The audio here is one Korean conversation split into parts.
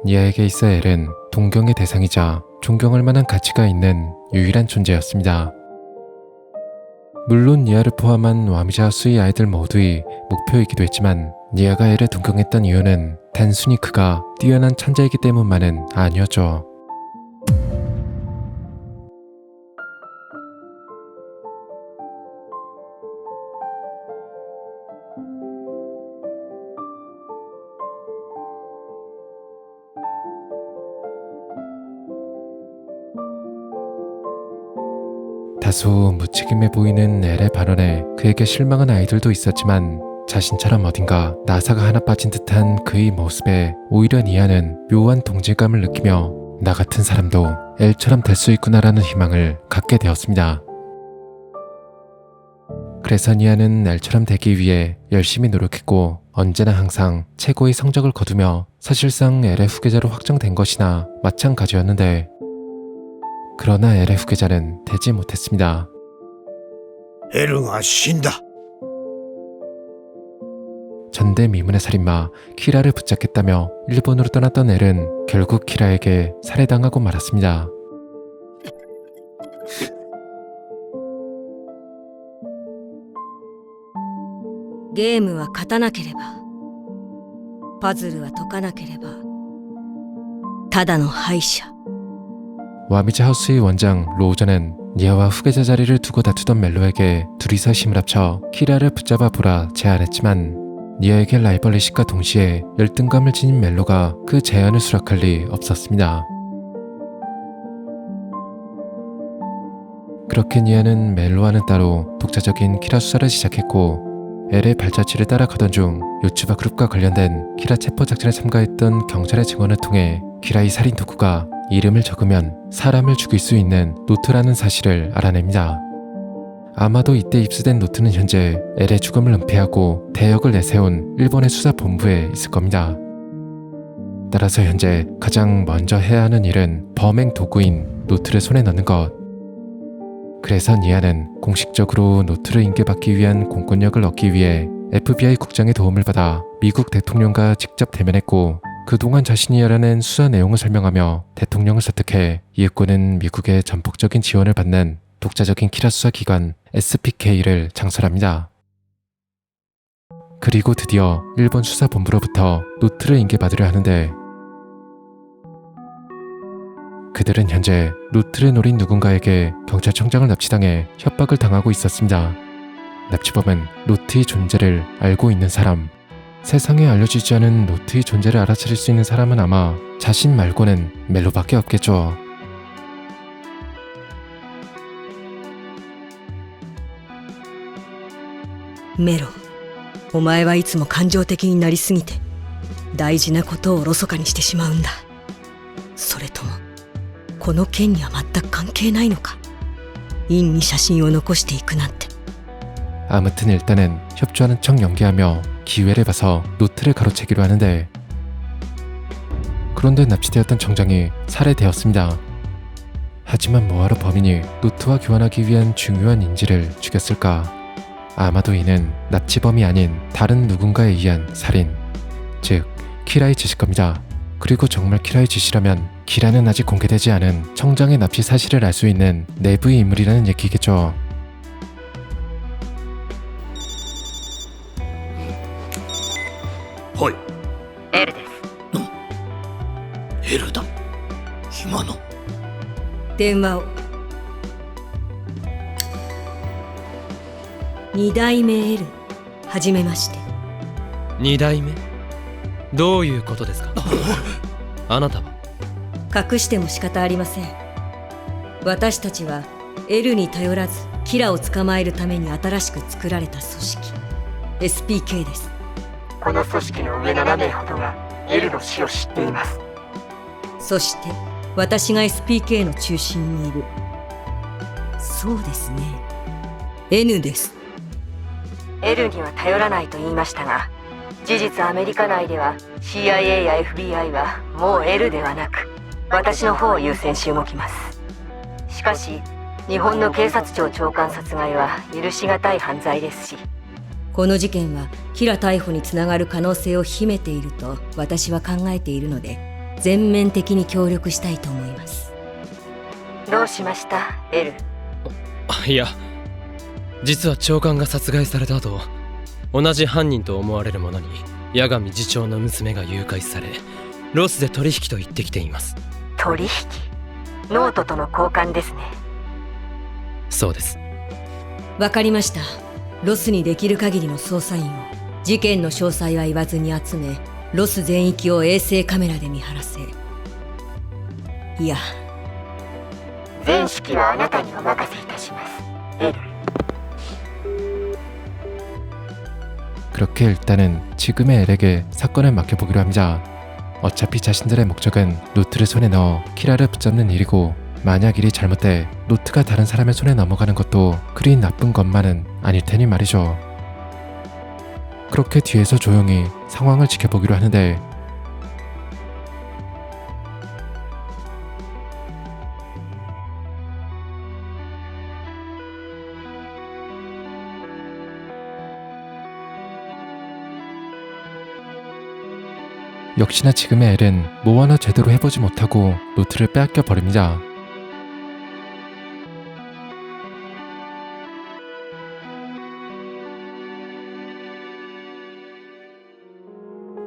니아에게 있어 엘은 동경의 대상이자 존경할 만한 가치가 있는 유일한 존재였습니다. 물론 니아를 포함한 와미자 하수의 아이들 모두의 목표이기도 했지만 니아가 엘을 동경했던 이유는 단순히 그가 뛰어난 천재이기 때문만은 아니었죠. 다소 무책임해 보이는 엘의 발언에 그에게 실망한 아이들도 있었지만 자신처럼 어딘가 나사가 하나 빠진 듯한 그의 모습에 오히려 니아는 묘한 동질감을 느끼며 나 같은 사람도 엘처럼 될 수 있구나라는 희망을 갖게 되었습니다. 그래서 니아는 엘처럼 되기 위해 열심히 노력했고 언제나 항상 최고의 성적을 거두며 사실상 엘의 후계자로 확정된 것이나 마찬가지였는데 그러나 엘의 후계자는 되지 못했습니다. 에르가 쉰다. 전대미문의 살인마 키라를 붙잡겠다며 일본으로 떠났던 엘은 결국 키라에게 살해당하고 말았습니다. 게임은 勝たなければ、パズルは解かなければ、ただの敗者。 와미자 하우스의 원장 로우저는 니아와 후계자 자리를 두고 다투던 멜로에게 둘이서 힘을 합쳐 키라를 붙잡아 보라 제안했지만 니아에게 라이벌의식과 동시에 열등감을 지닌 멜로가 그 제안을 수락할 리 없었습니다. 그렇게 니아는 멜로와는 따로 독자적인 키라 수사를 시작했고 엘의 발자취를 따라가던 중 요츠바 그룹과 관련된 키라 체포 작전에 참가했던 경찰의 증언을 통해 키라의 살인 도구가 이름을 적으면 사람을 죽일 수 있는 노트라는 사실을 알아냅니다. 아마도 이때 입수된 노트는 현재 엘의 죽음을 은폐하고 대역을 내세운 일본의 수사본부에 있을 겁니다. 따라서 현재 가장 먼저 해야 하는 일은 범행 도구인 노트를 손에 넣는 것. 그래서 니아는 공식적으로 노트를 인계받기 위한 공권력을 얻기 위해 FBI 국장의 도움을 받아 미국 대통령과 직접 대면했고 그동안 자신이 알아낸 수사 내용을 설명하며 대통령을 설득해 이윽고는 미국의 전폭적인 지원을 받는 독자적인 키라 수사 기관 SPK를 창설합니다. 그리고 드디어 일본 수사본부로부터 노트를 인계받으려 하는데 그들은 현재 노트를 노린 누군가에게 경찰청장을 납치당해 협박을 당하고 있었습니다. 납치범은 노트의 존재를 알고 있는 사람, 세상에 알려지지 않은 노트의 존재를 알아차릴 수 있는 사람은 아마 자신 말고는 멜로밖에 없겠죠.メロ、お前はいつも感情的になりすぎて大事なことをおろそかにしてしまうんだ。それともこの件には全く関係ないのか。陰に写真を残していくなんて。 아무튼 일단은 협조하는 척 연기하며 기회를 봐서 노트를 가로채기로 하는데 그런데 납치되었던 청장이 살해되었습니다. 하지만 뭐하러 범인이 노트와 교환하기 위한 중요한 인지를 죽였을까? 아마도 이는 납치범이 아닌 다른 누군가에 의한 살인, 즉 키라의 짓일 겁니다. 그리고 정말 키라의 짓이라면 키라는 아직 공개되지 않은 청장의 납치 사실을 알 수 있는 내부의 인물이라는 얘기겠죠. 호이. エルです。エルだ。今の。電話を。二代目エル、はじめまして。二代目？どういうことですか？あなたは？隠しても仕方ありません。私たちはエルに頼らずキラを捕まえるために新しく作られた組織 SPK です。この組織の上7名ほどがエルの死を知っています。そして私が SPK の中心にいる。そうですね。N です。エルには頼らないと言いましたが、事実アメリカ内では CIA や FBI はもうエルではなく私の方を優先し動きます。しかし日本の警察庁長官殺害は許しがたい犯罪ですし、この事件はキラ逮捕につながる可能性を秘めていると私は考えているので、全面的に協力したいと思います。どうしました、エル？いや、実は長官が殺害された後、同じ犯人と思われる者に八神次長の娘が誘拐され、ロスで取引と言ってきています。取引？ノートとの交換ですね。そうです。わかりました。ロスにできる限りの捜査員を事件の詳細は言わずに集め、ロス全域を衛星カメラで見張らせ、いや、全指揮はあなたにお任せいたします、エル。 그렇게 일단은 지금의 엘에게 사건을 맡겨보기로 합니다. 어차피 자신들의 목적은 노트를 손에 넣어 키라를 붙잡는 일이고, 만약 일이 잘못돼 노트가 다른 사람의 손에 넘어가는 것도 그리 나쁜 것만은 아닐 테니 말이죠. 그렇게 뒤에서 조용히 상황을 지켜보기로 하는데, 역시나 지금의 엘은 뭐 하나 제대로 해보지 못하고 노트를 빼앗겨 버립니다.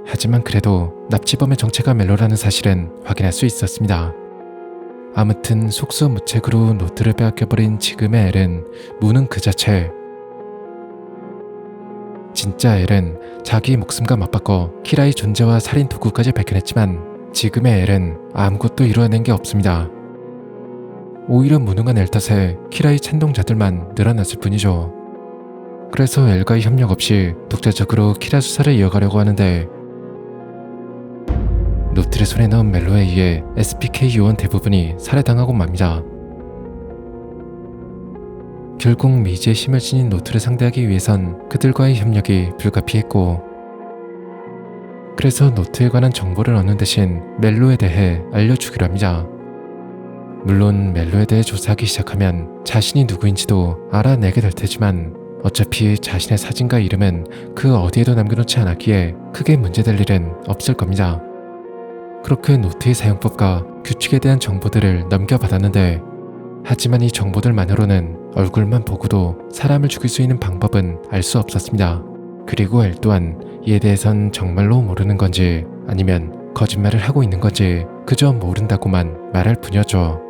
하지만 그래도 납치범의 정체가 멜로라는 사실은 확인할 수 있었습니다. 아무튼 속수무책으로 노트를 빼앗겨버린 지금의 엘은 무능 그 자체. 진짜 엘은 자기 목숨과 맞바꿔 키라의 존재와 살인 도구까지 밝혀냈지만, 지금의 엘은 아무것도 이루어낸 게 없습니다. 오히려 무능한 엘 탓에 키라의 찬동자들만 늘어났을 뿐이죠. 그래서 엘과의 협력 없이 독자적으로 키라 수사를 이어가려고 하는데, 노트를 손에 넣은 멜로에 의해 SPK 요원 대부분이 살해당하고 맙니다. 결국 미지의 힘을 지닌 노트를 상대하기 위해선 그들과의 협력이 불가피했고, 그래서 노트에 관한 정보를 얻는 대신 멜로에 대해 알려주기로 합니다. 물론 멜로에 대해 조사하기 시작하면 자신이 누구인지도 알아내게 될 테지만, 어차피 자신의 사진과 이름은 그 어디에도 남겨놓지 않았기에 크게 문제될 일은 없을 겁니다. 그렇게 노트의 사용법과 규칙에 대한 정보들을 넘겨받았는데, 하지만 이 정보들만으로는 얼굴만 보고도 사람을 죽일 수 있는 방법은 알 수 없었습니다. 그리고 엘 또한 이에 대해선 정말로 모르는 건지 아니면 거짓말을 하고 있는 건지 그저 모른다고만 말할 뿐이었죠.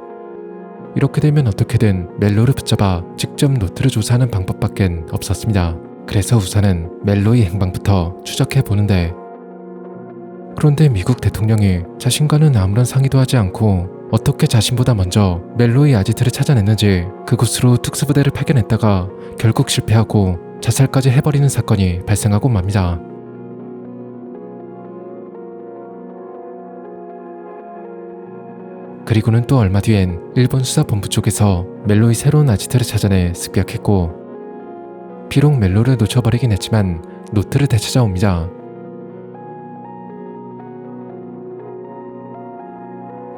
이렇게 되면 어떻게든 멜로를 붙잡아 직접 노트를 조사하는 방법밖엔 없었습니다. 그래서 우선은 멜로의 행방부터 추적해 보는데, 그런데 미국 대통령이 자신과는 아무런 상의도 하지 않고 어떻게 자신보다 먼저 멜로의 아지트를 찾아냈는지 그곳으로 특수부대를 파견했다가 결국 실패하고 자살까지 해버리는 사건이 발생하고 맙니다. 그리고는 또 얼마 뒤엔 일본 수사본부 쪽에서 멜로의 새로운 아지트를 찾아내 습격했고, 비록 멜로를 놓쳐버리긴 했지만 노트를 되찾아옵니다.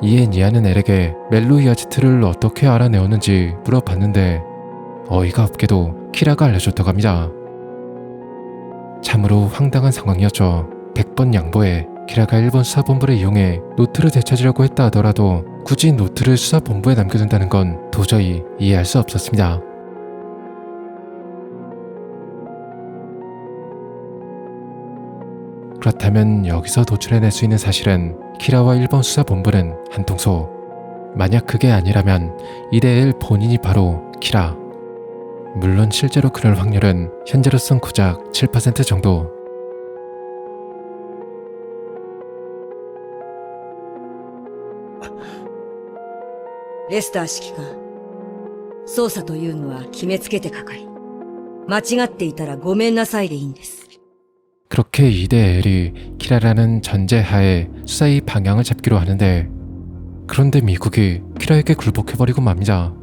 이에 니아는 엘에게 멜로의 아지트를 어떻게 알아내었는지 물어봤는데, 어이가 없게도 키라가 알려줬다고 합니다. 참으로 황당한 상황이었죠. 100번 양보해 키라가 일본 수사본부를 이용해 노트를 되찾으려고 했다 하더라도 굳이 노트를 수사본부에 남겨둔다는 건 도저히 이해할 수 없었습니다. 그렇다면 여기서 도출해낼 수 있는 사실은 키라와 일본 수사본부는 한 통소. 만약 그게 아니라면 이대엘 본인이 바로 키라. 물론 실제로 그럴 확률은 현재로선 고작 7% 정도.レスター指揮官、捜査というのは決めつけてかかり、間違っていたらごめんなさいでいいんです。 그렇게 이대엘이 키라라는 전제하에 수사의 방향을 잡기로 하는데, 그런데 미국이 키라에게 굴복해버리고 맙니다.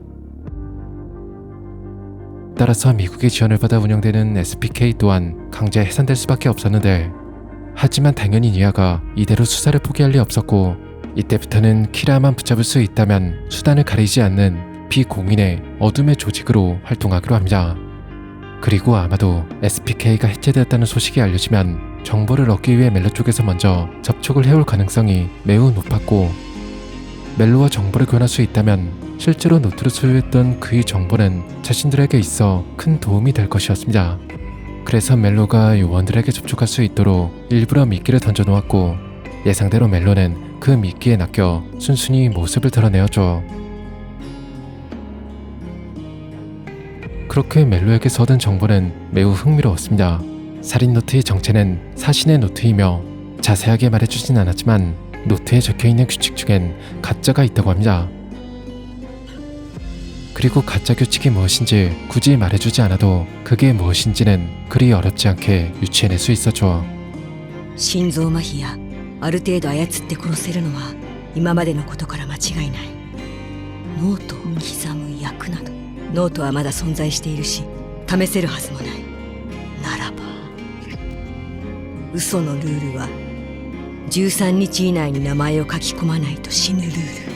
따라서 미국의 지원을 받아 운영되는 SPK 또한 강제 해산될 수밖에 없었는데, 하지만 당연히 니아가 이대로 수사를 포기할 리 없었고, 이때부터는 키라만 붙잡을 수 있다면 수단을 가리지 않는 비공인의 어둠의 조직으로 활동하기로 합니다. 그리고 아마도 SPK가 해체되었다는 소식이 알려지면 정보를 얻기 위해 멜로 쪽에서 먼저 접촉을 해올 가능성이 매우 높았고, 멜로와 정보를 교환할 수 있다면 실제로 노트를 소유했던 그의 정보는 자신들에게 있어 큰 도움이 될 것이었습니다. 그래서 멜로가 요원들에게 접촉할 수 있도록 일부러 미끼를 던져놓았고, 예상대로 멜로는 그 미끼에 낚여 순순히 모습을 드러내었죠. 그렇게 멜로에게서 얻은 정보는 매우 흥미로웠습니다. 살인 노트의 정체는 사신의 노트이며 자세하게 말해주진 않았지만 노트에 적혀있는 규칙 중엔 가짜가 있다고 합니다. 그리고 가짜 규칙이 무엇인지 굳이 말해주지 않아도 그게 무엇인지는 그리 어렵지 않게 유추해낼 수 있었죠. 心臓麻痺やある程度操って殺せるのは今までのことから間違いない。ノートを刻む役など、ノートはまだ存在しているし試せるはずもない。ならば嘘のルールは13日以内に名前を書き込まないと死ぬルール。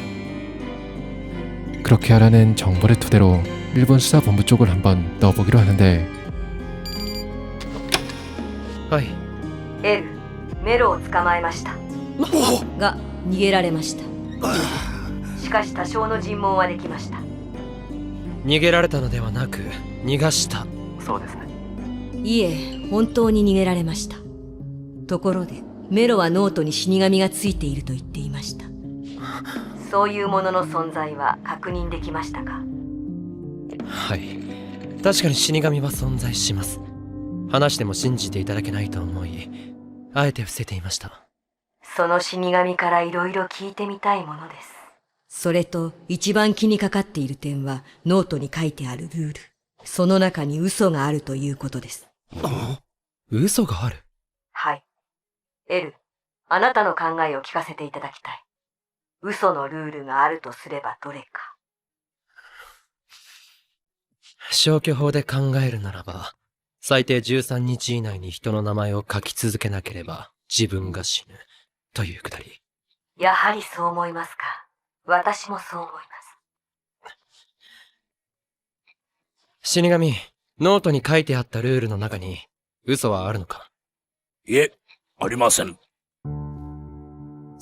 그렇게 하라는 정보를 토대로 일본 수사본부 쪽을 한번 넣어보기로 하는데, はい。 L、メロを捕まえました。が逃げられました。しかし多少の尋問はできました。逃げられたのではなく逃がした。そうですね。いえ、本当に逃げられました。ところでメロはノートに死神がついていると言っていました。そういうものの存在は確認できましたか？はい。確かに死神は存在します。話しても信じていただけないと思い、あえて伏せていました。その死神からいろいろ聞いてみたいものです。それと一番気にかかっている点はノートに書いてあるルール。その中に嘘があるということです。嘘がある？はい。L、あなたの考えを聞かせていただきたい。嘘のルールがあるとすればどれか。消去法で考えるならば、最低13日以内に人の名前を書き続けなければ自分が死ぬというくだり。やはりそう思いますか。私もそう思います。死神、ノートに書いてあったルールの中に嘘はあるのか？いえ、ありません。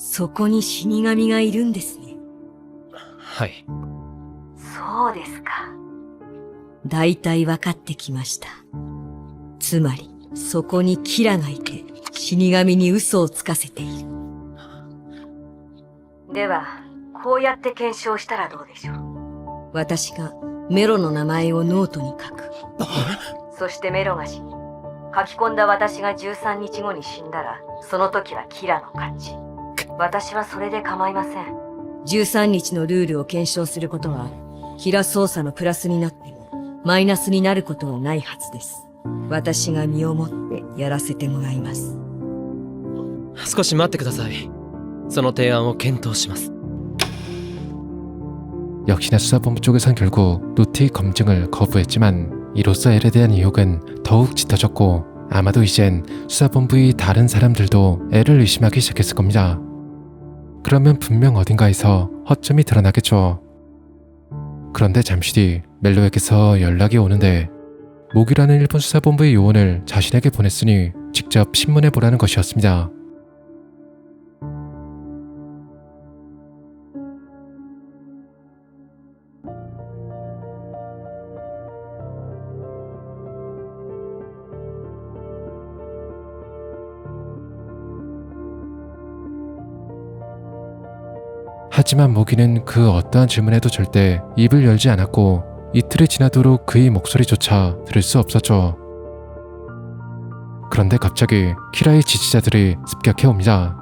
そこに死神がいるんですね。はい。そうですか。だいたい分かってきました。つまり、そこにキラがいて、死神に嘘をつかせている。では、こうやって検証したらどうでしょう。私がメロの名前をノートに書く。そしてメロが死に、書き込んだ私が13日後に死んだら、その時はキラの勝ち。私はそれで構いません。13日のルールを検証することは、キラ操作のプラスになっても、マイナスになることはないはずです。私が身をもってやらせてもらいます。少し待ってください。その提案を検討します。 역시나 수사본부 쪽에선 결국 노트의 검증을 거부했지만, 이로써 L에 대한 의혹은 더욱 짙어졌고, 아마도 이젠 수사본부의 다른 사람들도 L을 의심하기 시작했을 겁니다. 그러면 분명 어딘가에서 허점이 드러나겠죠. 그런데 잠시 뒤 멜로에게서 연락이 오는데, 목이라는 일본 수사본부의 요원을 자신에게 보냈으니 직접 신문해 보라는 것이었습니다. 하지만 모기는 그 어떠한 질문에도 절대 입을 열지 않았고, 이틀이 지나도록 그의 목소리조차 들을 수 없었죠. 그런데 갑자기 키라의 지지자들이 습격해 옵니다.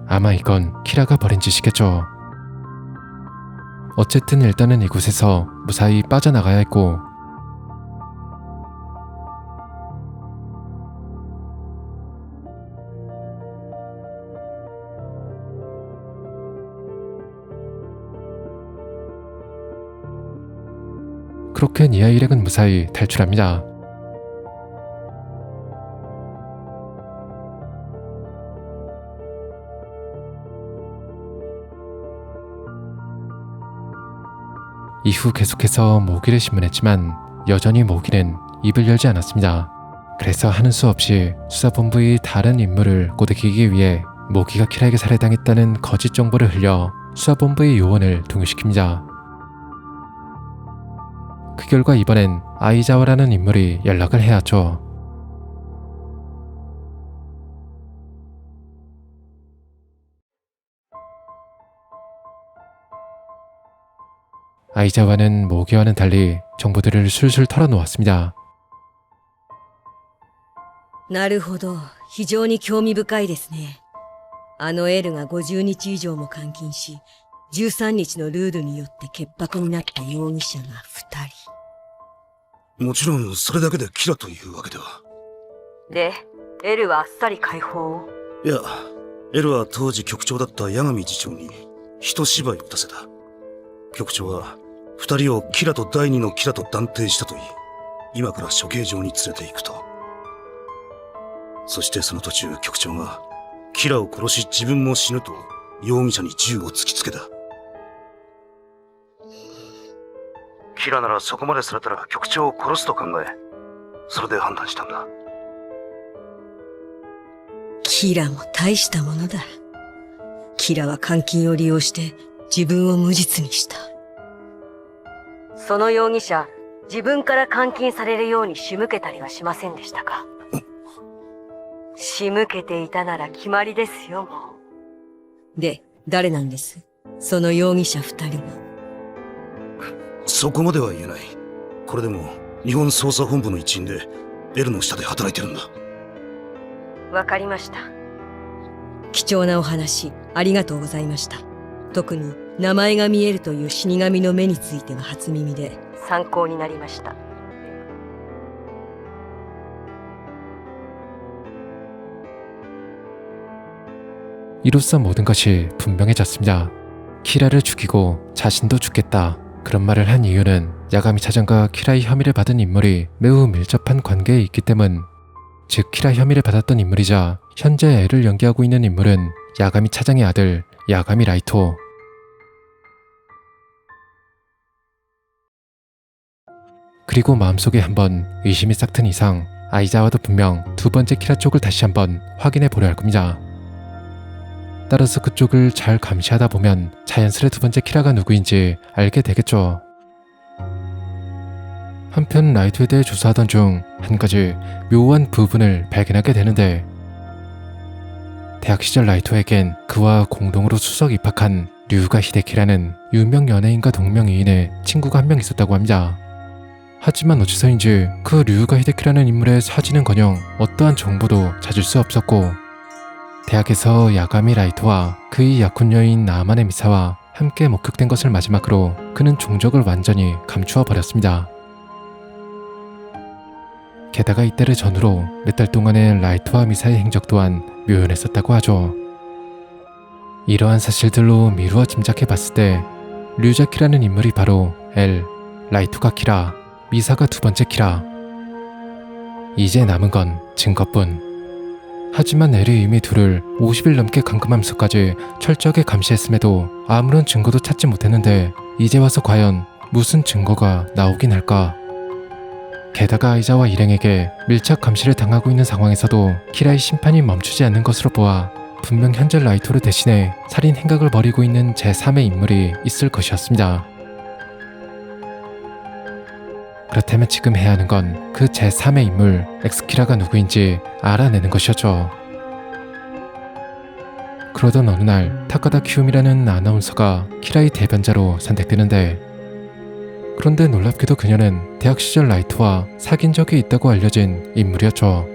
아마 이건 키라가 벌인 짓이겠죠. 어쨌든 일단은 이곳에서 무사히 빠져나가야 했고, 그렇게 니아 일행은 무사히 탈출합니다. 이후 계속해서 모기를 신문했지만 여전히 모기는 입을 열지 않았습니다. 그래서 하는 수 없이 수사본부의 다른 인물을 꼬드기기 위해 모기가 키라에게 살해당했다는 거짓 정보를 흘려 수사본부의 요원을 동요시킵니다. 그 결과 이번엔 아이자와라는 인물이 연락을 해왔죠. 아이자와는 모기와는 달리 정보들을 술술 털어놓았습니다. なるほど、非常に興味深いですね。あのエルが50日以上も監禁し、13日のルールによって潔白になった容疑者が2人。もちろんそれだけでキラというわけでは。で、エルはあっさり解放を。いや、エルは当時局長だった八神次長に一芝居打たせた。局長は二人をキラと第二のキラと断定したと言い、今から処刑場に連れて行くと。そしてその途中局長がキラを殺し自分も死ぬと容疑者に銃を突きつけた。キラならそこまでされたら局長を殺すと考え、それで判断したんだ。キラも大したものだ。キラは監禁を利用して自分を無実にした。その容疑者、自分から監禁されるように仕向けたりはしませんでしたか？仕向けていたなら決まりですよ、もう。で、誰なんです？その容疑者2人は。そこまでは言えない。これでも日本捜査本部の一員でエルの下で働いてるんだ。わかりました。貴重なお話、ありがとうございました。特に名前が見えるという死神の目については初耳で。参考になりました。 이로써 모든 것이 분명해졌습니다. 키라를 죽이고 자신도 죽겠다. 그런 말을 한 이유는 야가미 차장과 키라의 혐의를 받은 인물이 매우 밀접한 관계에 있기 때문. 즉 키라 혐의를 받았던 인물이자 현재 애를 연기하고 있는 인물은 야가미 차장의 아들 야가미 라이토. 그리고 마음속에 한번 의심이 싹 튼 이상 아이자와도 분명 두 번째 키라 쪽을 다시 한번 확인해 보려 할 겁니다. 따라서 그쪽을 잘 감시하다 보면 자연스레 두 번째 키라가 누구인지 알게 되겠죠. 한편 라이토에 대해 조사하던 중 한 가지 묘한 부분을 발견하게 되는데, 대학 시절 라이토에겐 그와 공동으로 수석 입학한 류가 히데키라는 유명 연예인과 동명이인의 친구가 한 명 있었다고 합니다. 하지만 어째서인지 그 류가 히데키라는 인물의 사진은커녕 어떠한 정보도 찾을 수 없었고, 대학에서 야가미 라이토와 그의 약혼 여인 나만의 미사와 함께 목격된 것을 마지막으로 그는 종적을 완전히 감추어 버렸습니다. 게다가 이때를 전후로 몇 달 동안의 라이토와 미사의 행적 또한 묘연했었다고 하죠. 이러한 사실들로 미루어 짐작해 봤을 때 류자키라는 인물이 바로 L, 라이토가 키라, 미사가 두 번째 키라. 이제 남은 건 증거뿐. 하지만 L이 이미 둘을 50일 넘게 감금하면서까지 철저하게 감시했음에도 아무런 증거도 찾지 못했는데 이제 와서 과연 무슨 증거가 나오긴 할까? 게다가 아이자와 일행에게 밀착 감시를 당하고 있는 상황에서도 키라의 심판이 멈추지 않는 것으로 보아 분명 현재 라이토를 대신해 살인 행각을 벌이고 있는 제3의 인물이 있을 것이었습니다. 그렇다면 지금 해야 하는 건 그 제3의 인물 엑스키라가 누구인지 알아내는 것이었죠. 그러던 어느 날 타카다 키움이라는 아나운서가 키라의 대변자로 선택되는데, 그런데 놀랍게도 그녀는 대학 시절 라이토와 사귄 적이 있다고 알려진 인물이었죠.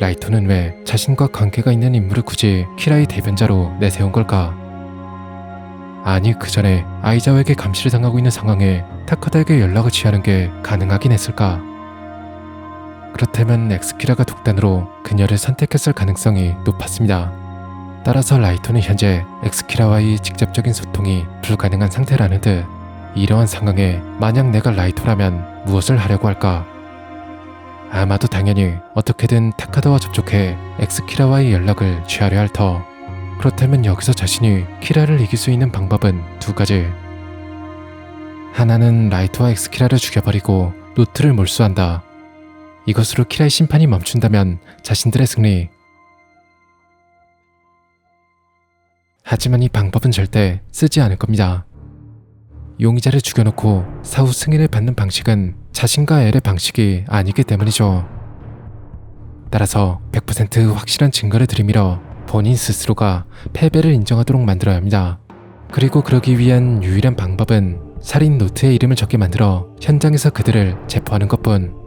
라이토는 왜 자신과 관계가 있는 인물을 굳이 키라의 대변자로 내세운 걸까? 아니, 그 전에 아이자와에게 감시를 당하고 있는 상황에 타카다에게 연락을 취하는 게 가능하긴 했을까? 그렇다면 엑스키라가 독단으로 그녀를 선택했을 가능성이 높았습니다. 따라서 라이토는 현재 엑스키라와의 직접적인 소통이 불가능한 상태라는 듯, 이러한 상황에 만약 내가 라이토라면 무엇을 하려고 할까? 아마도 당연히 어떻게든 타카다와 접촉해 엑스키라와의 연락을 취하려 할 터. 그렇다면 여기서 자신이 키라를 이길 수 있는 방법은 두 가지. 하나는 라이트와 엑스키라를 죽여버리고 노트를 몰수한다. 이것으로 키라의 심판이 멈춘다면 자신들의 승리. 하지만 이 방법은 절대 쓰지 않을 겁니다. 용의자를 죽여놓고 사후 승인을 받는 방식은 자신과 엘의 방식이 아니기 때문이죠. 따라서 100% 확실한 증거를 들이밀어 본인 스스로가 패배를 인정하도록 만들어야 합니다. 그리고 그러기 위한 유일한 방법은 살인 노트에 이름을 적게 만들어 현장에서 그들을 체포하는 것뿐.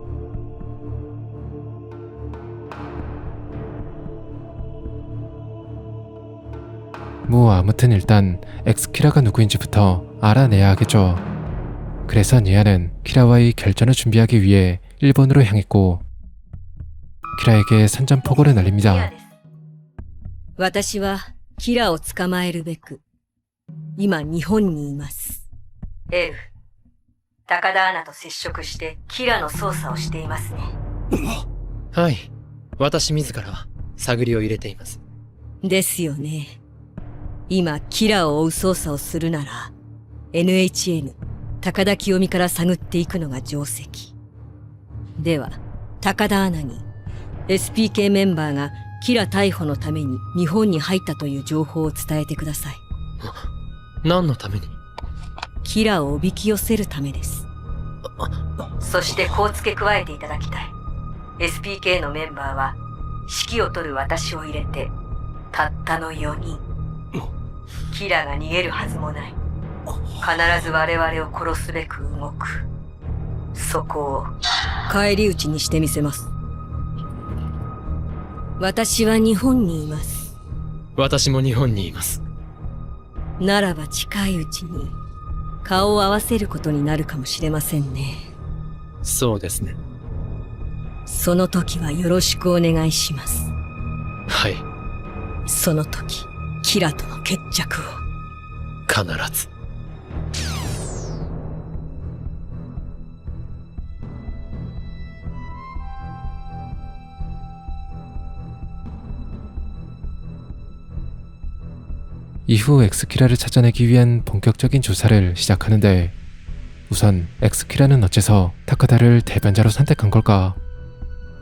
아무튼 일단 엑스키라가 누구인지부터 알아내야 하겠죠. 그래서 니아는 키라와의 결전을 준비하기 위해 일본으로 향했고 키라에게 선전포고를 날립니다. 私はキラを捕まえるべく今日本にいます。エルフ、高田アナと接触してキラの捜査をしていますね。はい。私自ら探りを入れています。ですよね。今キラを追う捜査をするなら NHN 高田清美から探っていくのが定石。では高田アナに SPK メンバーがキラ逮捕のために日本に入ったという情報を伝えてください。何のために？キラをおびき寄せるためです。そしてこう付け加えていただきたい。SPK のメンバーは指揮を取る私を入れてたったの4人。キラが逃げるはずもない。必ず我々を殺すべく動く。そこを返り討ちにしてみせます。私は日本にいます。私も日本にいます。ならば近いうちに顔を合わせることになるかもしれませんね。そうですね。その時はよろしくお願いします。はい。その時、キラとの決着を。必ず。이후 엑스키라를 찾아내기 위한 본격적인 조사를 시작하는데 우선 엑스키라는 어째서 타카다를 대변자로 선택한 걸까?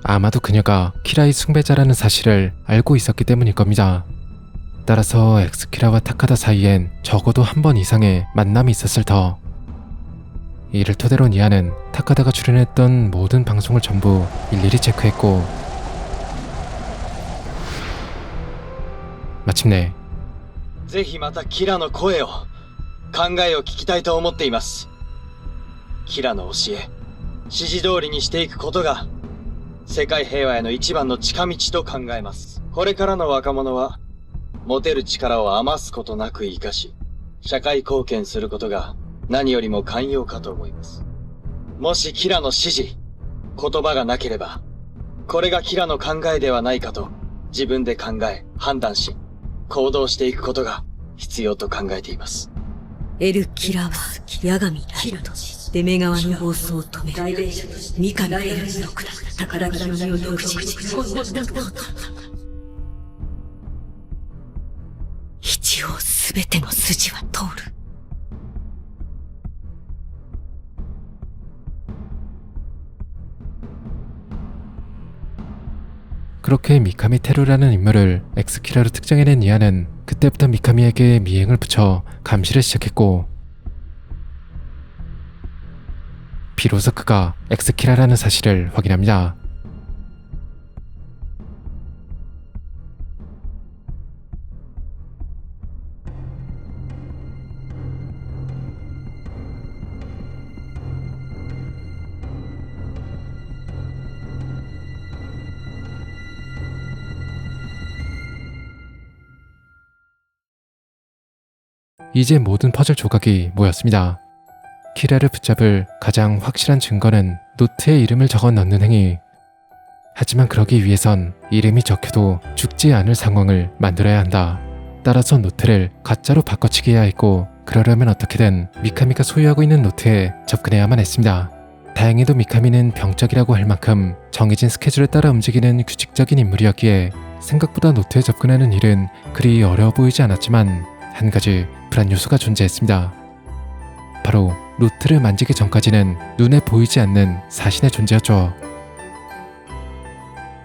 아마도 그녀가 키라의 숭배자라는 사실을 알고 있었기 때문일 겁니다. 따라서 엑스키라와 타카다 사이엔 적어도 한 번 이상의 만남이 있었을 터. 이를 토대로 니아는 타카다가 출연했던 모든 방송을 전부 일일이 체크했고 마침내 ぜひまたキラの声を、考えを聞きたいと思っています。キラの教え、指示通りにしていくことが、世界平和への一番の近道と考えます。これからの若者は、持てる力を余すことなく活かし、社会貢献することが何よりも寛容かと思います。もしキラの指示、言葉がなければ、これがキラの考えではないかと、自分で考え、判断し、行動していくことが必要と考えています。エル・キラは八神ライト、デメ側の暴走を止め、三上エルの毒だ、宝木の身を独自に本能だと。一応すべての筋は通る。 그렇게 미카미 테루라는 인물을 엑스키라로 특정해낸 니아는 그때부터 미카미에게 미행을 붙여 감시를 시작했고 비로소 그가 엑스키라라는 사실을 확인합니다. 이제 모든 퍼즐 조각이 모였습니다. 키라를 붙잡을 가장 확실한 증거는 노트에 이름을 적어 넣는 행위. 하지만 그러기 위해선 이름이 적혀도 죽지 않을 상황을 만들어야 한다. 따라서 노트를 가짜로 바꿔치기 해야 했고 그러려면 어떻게든 미카미가 소유하고 있는 노트에 접근해야만 했습니다. 다행히도 미카미는 병적이라고 할 만큼 정해진 스케줄을 따라 움직이는 규칙적인 인물이었기에 생각보다 노트에 접근하는 일은 그리 어려워 보이지 않았지만 한 가지 불안 요소가 존재했습니다. 바로 노트를 만지기 전까지는 눈에 보이지 않는 사신의 존재였죠.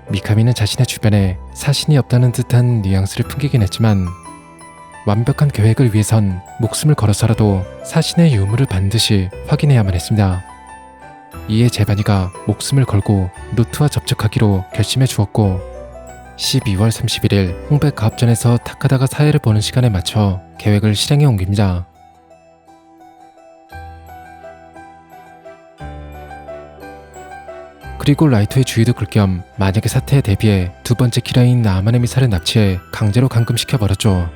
미카미는 자신의 주변에 사신이 없다는 듯한 뉘앙스를 풍기긴 했지만 완벽한 계획을 위해선 목숨을 걸어서라도 사신의 유무를 반드시 확인해야만 했습니다. 이에 제바니가 목숨을 걸고 노트와 접촉하기로 결심해 주었고 12월 31일 홍백 가업전에서 타카다가 사회를 보는 시간에 맞춰 계획을 실행에 옮깁니다. 그리고 라이토의 주의도 끌 겸 만약의 사태에 대비해 두 번째 키라인 아마네 미사를 납치해 강제로 감금시켜버렸죠.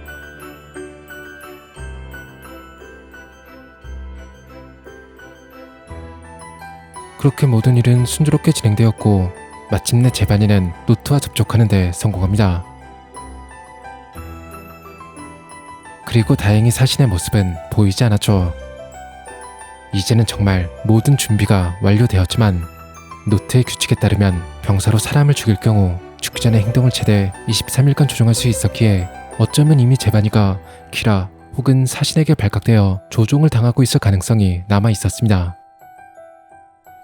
그렇게 모든 일은 순조롭게 진행되었고 마침내 제바니는 노트와 접촉하는 데 성공합니다. 그리고 다행히 사신의 모습은 보이지 않았죠. 이제는 정말 모든 준비가 완료되었지만 노트의 규칙에 따르면 병사로 사람을 죽일 경우 죽기 전에 행동을 최대 23일간 조종할 수 있었기에 어쩌면 이미 제바니가 키라 혹은 사신에게 발각되어 조종을 당하고 있을 가능성이 남아 있었습니다.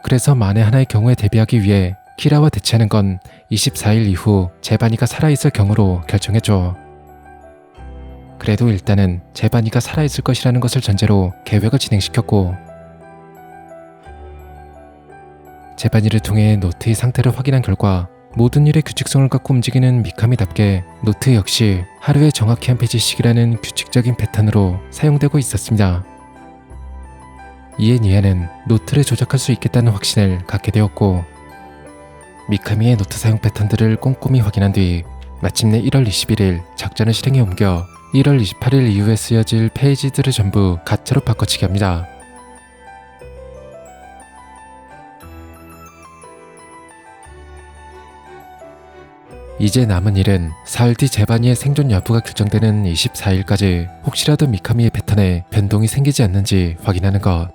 그래서 만에 하나의 경우에 대비하기 위해 키라와 대치하는 건 24일 이후 제바니가 살아있을 경우로 결정했죠. 그래도 일단은 제바니가 살아있을 것이라는 것을 전제로 계획을 진행시켰고 제바니를 통해 노트의 상태를 확인한 결과 모든 일의 규칙성을 갖고 움직이는 미카미답게 노트 역시 하루에 정확히 한 페이지씩이라는 규칙적인 패턴으로 사용되고 있었습니다. 이에 니아는 노트를 조작할 수 있겠다는 확신을 갖게 되었고 미카미의 노트 사용 패턴들을 꼼꼼히 확인한 뒤 마침내 1월 21일 작전을 실행에 옮겨 1월 28일 이후에 쓰여질 페이지들을 전부 가짜로 바꿔치기 합니다. 이제 남은 일은 사흘 뒤 제바니의 생존 여부가 결정되는 24일까지 혹시라도 미카미의 패턴에 변동이 생기지 않는지 확인하는 것.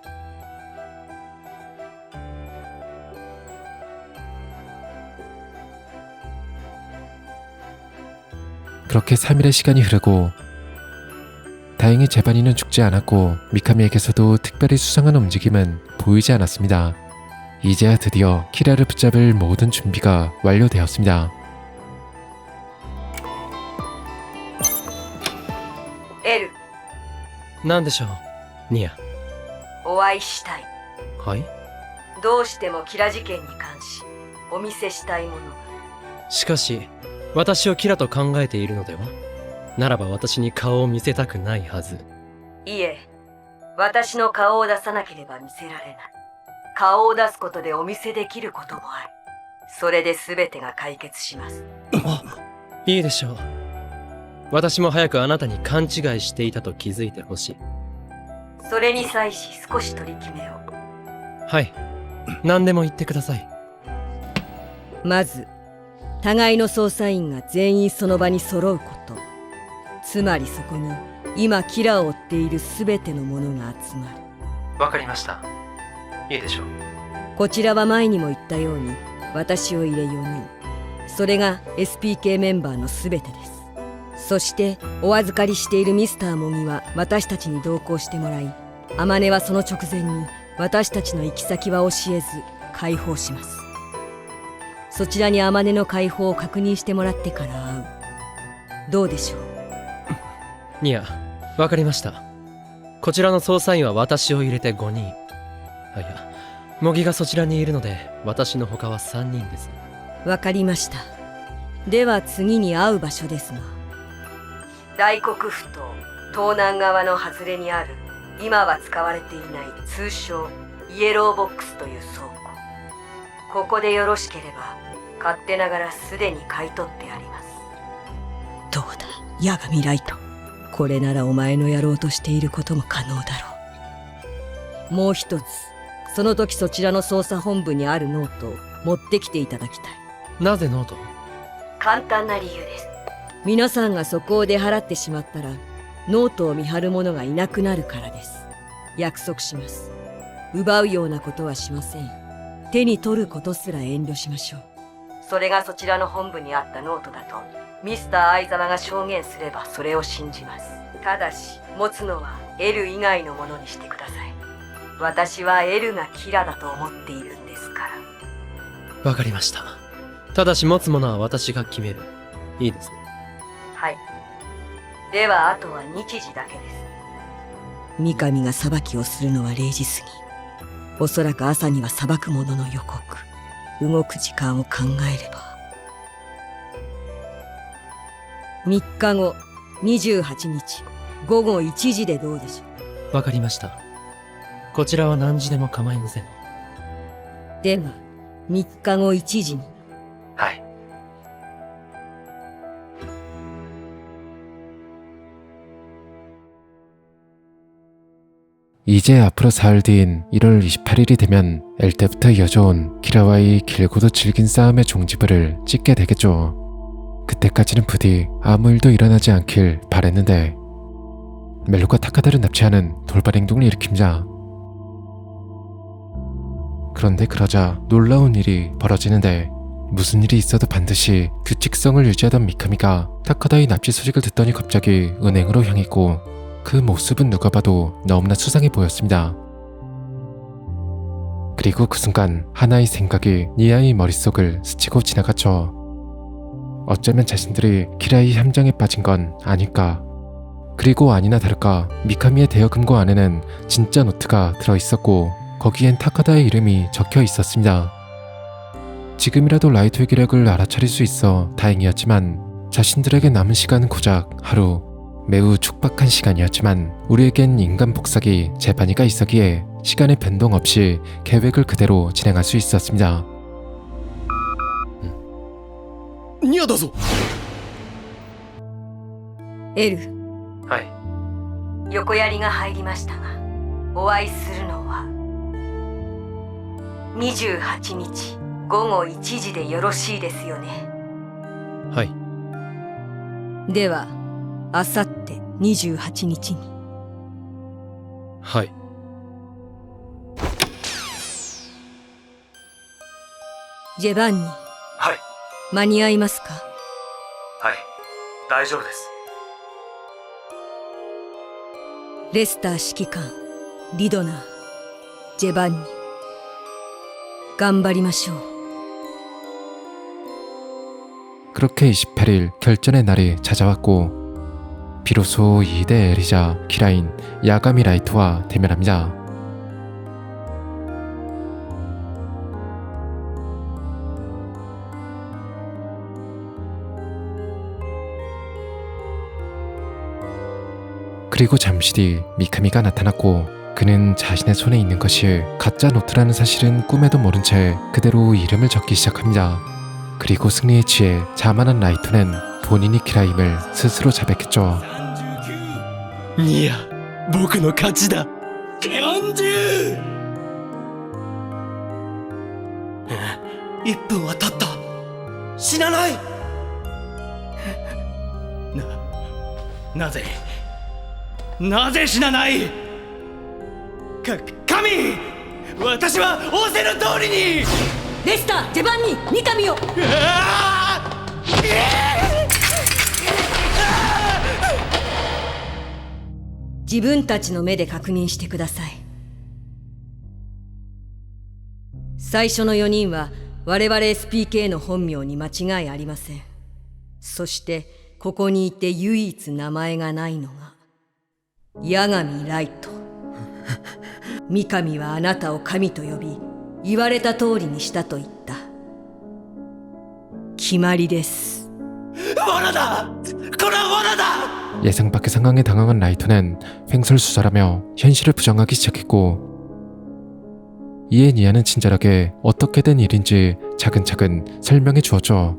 그렇게 3일의 시간이 흐르고 다행히 제바니는 죽지 않았고 미카미에게서도 특별히 수상한 움직임은 보이지 않았습니다. 이제야 드디어 키라를 붙잡을 모든 준비가 완료되었습니다. エル、何でしょうニア。お会いしたい。はい。どうしてもキラ事件に関しお見せしたいものが。しかし私をキラと考えているのでは？ならば私に顔を見せたくないはず。いえ、私の顔を出さなければ見せられない。顔を出すことでお見せできることもある。それで全てが解決します。いいでしょう。私も早くあなたに勘違いしていたと気づいてほしい。それに際し少し取り決めを。はい。何でも言ってください。まず互いの捜査員が全員その場に揃うこと、つまりそこに今キラを追っている全てのものが集まる。わかりました。いいでしょう。こちらは前にも言ったように私を入れ4人、それが SPK メンバーの全てです。そしてお預かりしているミスターモギは私たちに同行してもらい、アマネはその直前に私たちの行き先は教えず解放します。そちらにアマネの解放を確認してもらってから会う。どうでしょう。ニア、わかりました。こちらの捜査員は私を入れて5人。あ、いや、モギがそちらにいるので私の他は3人です。わかりました。では次に会う場所ですが、大黒ふ頭東南側の外れにある今は使われていない通称イエローボックスという倉庫。ここでよろしければ勝手ながらすでに買い取ってあります。どうだヤガミライト、これならお前のやろうとしていることも可能だろう。もう一つ、その時そちらの捜査本部にあるノートを持ってきていただきたい。なぜノート？簡単な理由です。皆さんがそこを出払ってしまったらノートを見張る者がいなくなるからです。約束します。奪うようなことはしません。手に取ることすら遠慮しましょう。それがそちらの本部にあったノートだとミスター相沢が証言すればそれを信じます。ただし持つのは L 以外のものにしてください。私はエルがキラだと思っているんですから。わかりました。ただし持つものは私が決める。いいですね。はい。ではあとは日時だけです。三上が裁きをするのは0時過ぎ。おそらく朝には裁くものの予告。動く時間を考えれば。3日後、28日、午後1時でどうでしょう。わかりました。こちらは何時でも構いません。では、3日後1時に。はい。이제 앞으로 사흘 뒤인 1월 28일이 되면 엘 때부터 이어져온 키라와의 길고도 질긴 싸움의 종지부를 찍게 되겠죠. 그때까지는 부디 아무 일도 일어나지 않길 바랬는데 멜로가 타카다를 납치하는 돌발 행동을 일으킵니다. 그런데 그러자 놀라운 일이 벌어지는데 무슨 일이 있어도 반드시 규칙성을 유지하던 미카미가 타카다의 납치 소식을 듣더니 갑자기 은행으로 향했고 그 모습은 누가 봐도 너무나 수상해 보였습니다. 그리고 그 순간 하나의 생각이 니아의 머릿속을 스치고 지나갔죠. 어쩌면 자신들이 키라의 함정에 빠진 건 아닐까. 그리고 아니나 다를까 미카미의 대여금고 안에는 진짜 노트가 들어있었고 거기엔 타카다의 이름이 적혀 있었습니다. 지금이라도 라이토의 기력을 알아차릴 수 있어 다행이었지만 자신들에게 남은 시간은 고작 하루. 매우 촉박한 시간이었지만 우리에겐 인간 복사기 제바니가 있었기에 시간의 변동 없이 계획을 그대로 진행할 수 있었습니다. ニアだぞ。エル、はい。横槍が入りましたが、お会いするのは28日午後1時でよろしいですよね。はい。では、あさって28日に。はい。ジェバンニ、はい。間に合いますか？はい。大丈夫です。レスター指揮官、リドナー、ジェバンニ、頑張りましょう。 그렇게 28일 결전의 날이 찾아왔고 비로소 2대 에리자, 키라인, 야가미 라이트와 대면합니다. 그리고 잠시 뒤 미카미가 나타났고 그는 자신의 손에 있는 것이 가짜 노트라는 사실은 꿈에도 모른 채 그대로 이름을 적기 시작합니다. 그리고 승리에 취해 자만한 라이토는 본인이 키라임을 스스로 자백했죠. ニア、僕の勝ちだ。40！ 1分は経った。死なない。なぜ死なない。神！私は仰せの通りに。レスター、ジェバンニ、三上を。自分たちの目で確認してください。最初の4人は我々 SPK の本名に間違いありません。そしてここにいて唯一名前がないのが八神ライト。三上はあなたを神と呼び、言われた通りにしたと言った。決まりです。罠だ！これは罠だ！ 예상 밖의 상황에 당황한 라이토는 횡설수설하며 현실을 부정하기 시작했고 이에 니아는 친절하게 어떻게 된 일인지 차근차근 설명해 주었죠.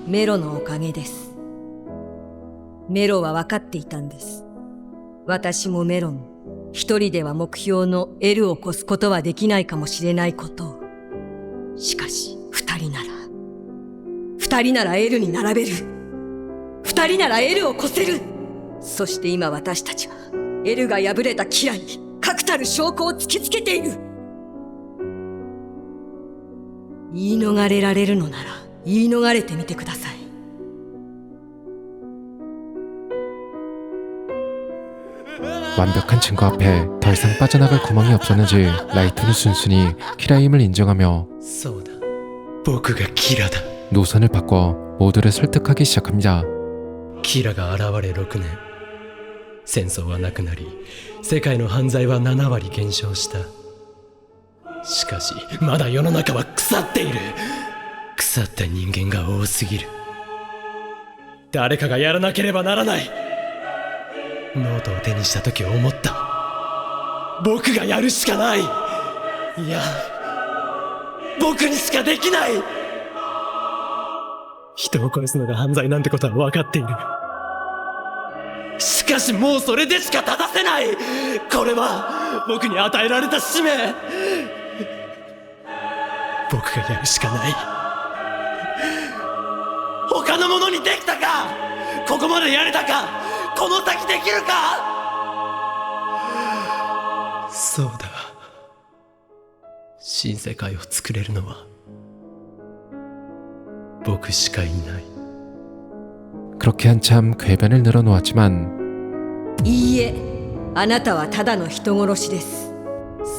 메로のおかげです。メロは分かっていたんです。私もメロも一人では目標の L を越すことはできないかもしれないことを。しかし二人なら L に並べる。二人なら L を越せる。そして今私たちは L が敗れたキラに確たる証拠を突きつけている。言い逃れられるのなら言い逃れてみてください。완벽한 증거 앞에 더 이상 빠져나갈 구멍이 없었는지 라이토는 순순히 키라의 힘을 인정하며 そうだ、僕がキラだ。 노선을 바꿔 모두를 설득하기 시작합니다. キラが現れ6年、戦争はなくなり、世界の犯罪は7割減少した。しかしまだ世の中は腐っている。腐った人間が多すぎる。誰かがやらなければならない。ノートを手にした時思った。僕がやるしかない。いや、僕にしかできない。人を殺すのが犯罪なんてことは分かっている。しかしもうそれでしか立たせない。これは僕に与えられた使命。僕がやるしかない。他の者にできたか。ここまでやれたか。この先できるか。そうだ、新世界を作れるのは僕しかいない。 그렇게 한참 궤변을 늘어놓았지만 いいえ、あなたはただの人殺しです。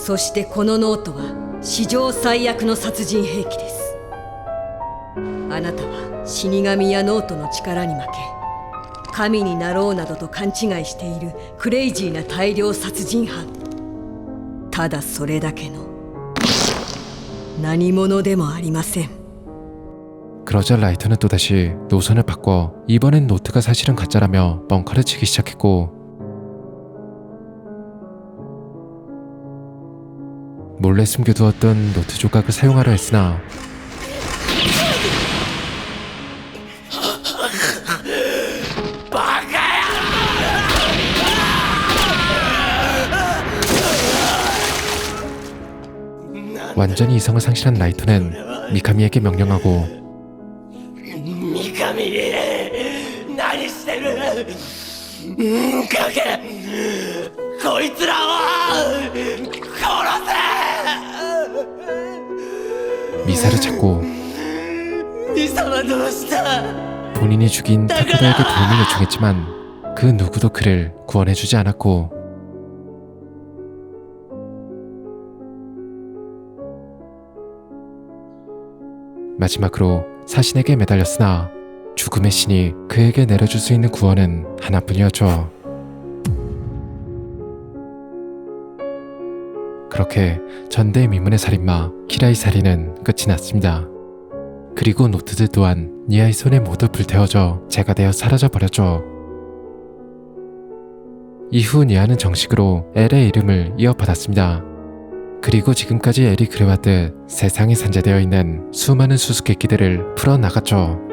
そしてこのノートは史上最悪の殺人兵器です。あなたは死神やノートの力に負け、神になろうなどと勘違いしているクレイジーな大量殺人犯。ただそれだけの何者でもありません。 그러자 라이터는 또다시 노선을 바꿔 이번엔 노트가 사실은 가짜라며 뻥카를 치기 시작했고 몰래 숨겨두었던 노트 조각을 사용하려 했으나 완전히 이성을 상실한 라이터는 미카미에게 명령하고 三上、何してる。かけ、こいつらを殺せ。 미사를 찾고 ミサはどうした。 본인이 죽인 타쿠다에게 도움을 요청했지만 그 누구도 그를 구원해주지 않았고 마지막으로 사신에게 매달렸으나 죽음의 신이 그에게 내려줄 수 있는 구원은 하나뿐이었죠. 그렇게 전대미문의 살인마 키라의 살인은 끝이 났습니다. 그리고 노트들 또한 니아의 손에 모두 불태워져 재가 되어 사라져버렸죠. 이후 니아는 정식으로 엘의 이름을 이어받았습니다. 그리고 지금까지 엘이 그래왔듯 세상에 산재되어 있는 수많은 수수께끼들을 풀어나갔죠.